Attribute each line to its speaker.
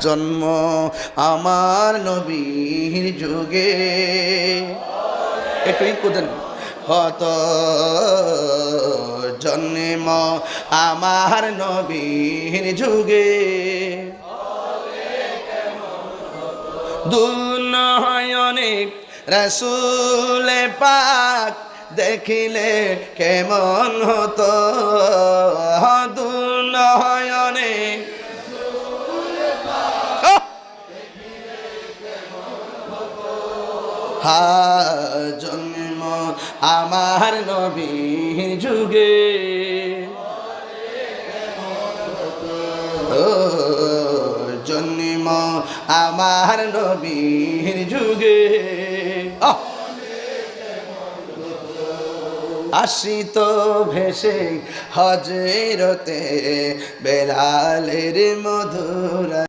Speaker 1: জন্ম আমার নবীর যুগে একটু ইকো দেন হত জন্ম আমার নবীর যুগে দুনয়নে রাসূল পাক দেখিলে কেমন হতো দুনয়নে হা জন্ম আমার নবীর যুগে ও জন্ম আমার নবীর যুগে আসিত ভেসে হজরতে বেলালের মধুরা